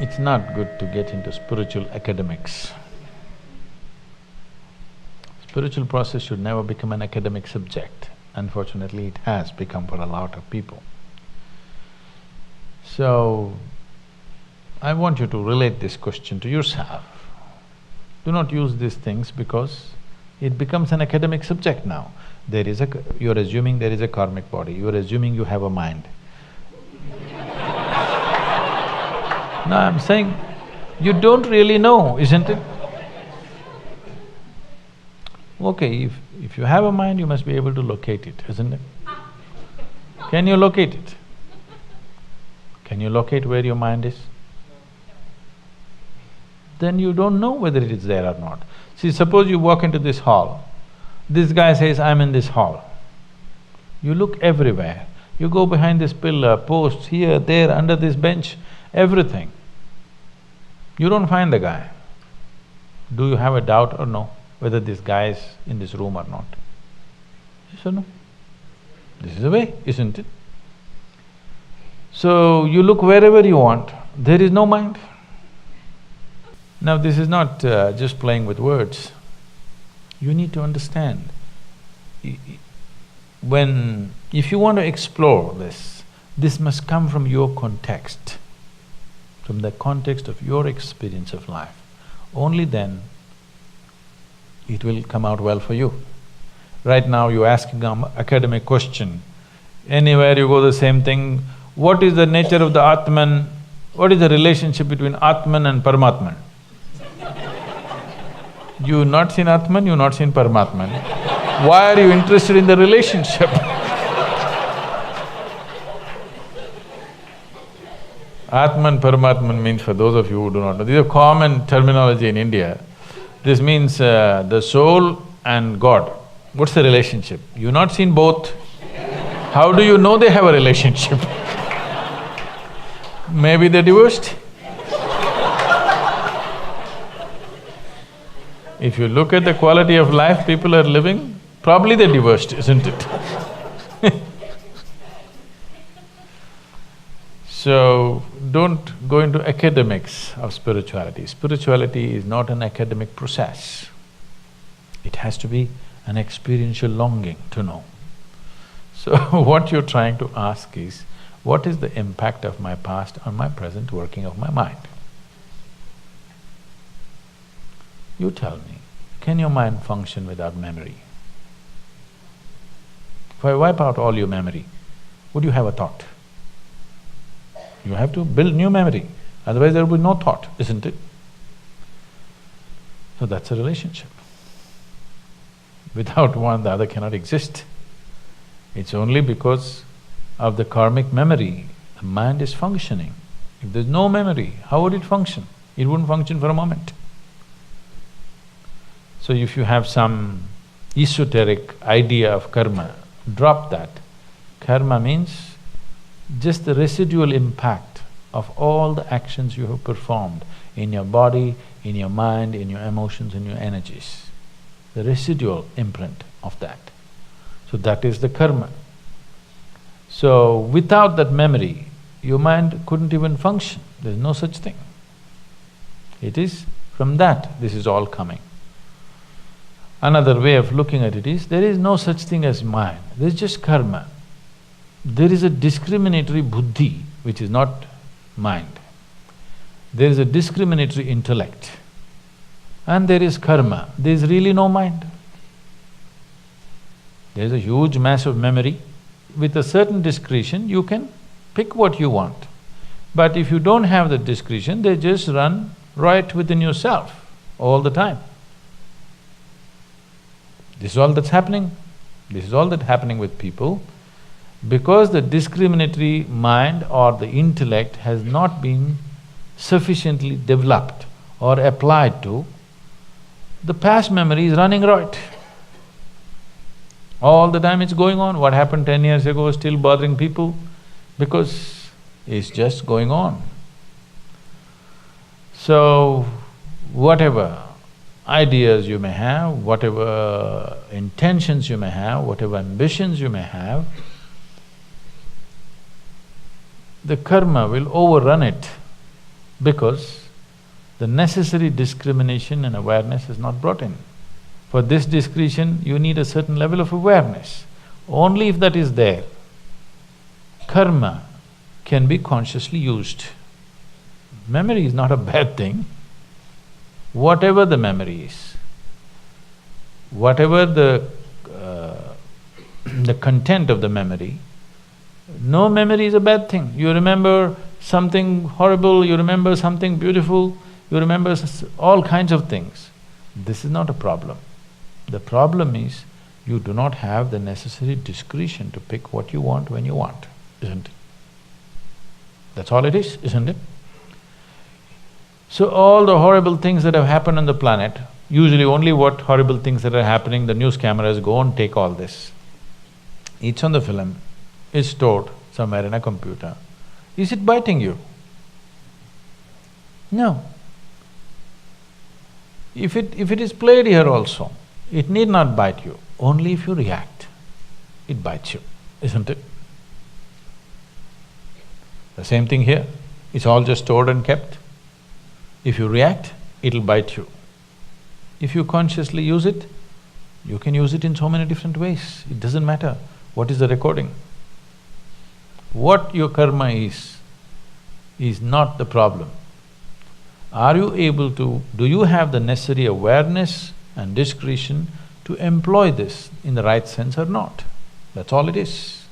It's not good to get into spiritual academics. Spiritual process should never become an academic subject. Unfortunately, it has become for a lot of people. So, I want you to relate this question to yourself. Do not use these things because it becomes an academic subject now. You're assuming there is a karmic body, you're assuming you have a mind. No, I'm saying, you don't really know, isn't it? Okay, if you have a mind, you must be able to locate it, isn't it? Can you locate it? Can you locate where your mind is? Then you don't know whether it is there or not. See, suppose you walk into this hall, this guy says, I'm in this hall. You look everywhere, you go behind this pillar, posts, here, there, under this bench, everything. You don't find the guy. Do you have a doubt or no, whether this guy is in this room or not? Yes or no? This is the way, isn't it? So, you look wherever you want, there is no mind. Now, this is not just playing with words. You need to understand, if you want to explore this must come from your context, from the context of your experience of life. Only then it will come out well for you. Right now you're asking an academic question, anywhere you go the same thing, what is the nature of the Atman, what is the relationship between Atman and Paramatman? You've not seen Atman, you've not seen Paramatman. Why are you interested in the relationship? Atman, Paramatman means, for those of you who do not know, this is a common terminology in India. This means the soul and God. What's the relationship? You've not seen both. How do you know they have a relationship? Maybe they're divorced. If you look at the quality of life people are living, probably they're divorced, isn't it? So, don't go into academics of spirituality. Spirituality is not an academic process. It has to be an experiential longing to know. So, what you're trying to ask is, what is the impact of my past on my present working of my mind? You tell me, can your mind function without memory? If I wipe out all your memory, would you have a thought? You have to build new memory, otherwise there will be no thought, isn't it? So that's a relationship. Without one, the other cannot exist. It's only because of the karmic memory, the mind is functioning. If there's no memory, how would it function? It wouldn't function for a moment. So if you have some esoteric idea of karma, drop that. Karma means just the residual impact of all the actions you have performed in your body, in your mind, in your emotions, in your energies. The residual imprint of that. So that is the karma. So without that memory, your mind couldn't even function. There's no such thing. It is from that this is all coming. Another way of looking at it is, there is no such thing as mind, there is just karma. There is a discriminatory buddhi, which is not mind. There is a discriminatory intellect. And there is karma, there is really no mind. There is a huge mass of memory. With a certain discretion, you can pick what you want. But if you don't have the discretion, they just run right within yourself all the time. This is all that's happening. This is all that's happening with people. Because the discriminatory mind or the intellect has not been sufficiently developed or applied to, the past memory is running right. All the time it's going on. What happened 10 years ago is still bothering people because it's just going on. So, whatever ideas you may have, whatever intentions you may have, whatever ambitions you may have, the karma will overrun it because the necessary discrimination and awareness is not brought in. For this discretion, you need a certain level of awareness. Only if that is there, karma can be consciously used. Memory is not a bad thing. Whatever the memory is, whatever the content of the memory, no memory is a bad thing. You remember something horrible, you remember something beautiful, you remember all kinds of things. This is not a problem. The problem is you do not have the necessary discretion to pick what you want when you want, isn't it? That's all it is, isn't it? So all the horrible things that have happened on the planet, usually only what horrible things that are happening, the news cameras go and take all this. It's on the film, it's stored somewhere in a computer. Is it biting you? No. If it is played here also, it need not bite you. Only if you react, it bites you, isn't it? The same thing here, it's all just stored and kept. If you react, it'll bite you. If you consciously use it, you can use it in so many different ways. It doesn't matter what is the recording. What your karma is not the problem. Are you able to… do you have the necessary awareness and discretion to employ this in the right sense or not? That's all it is.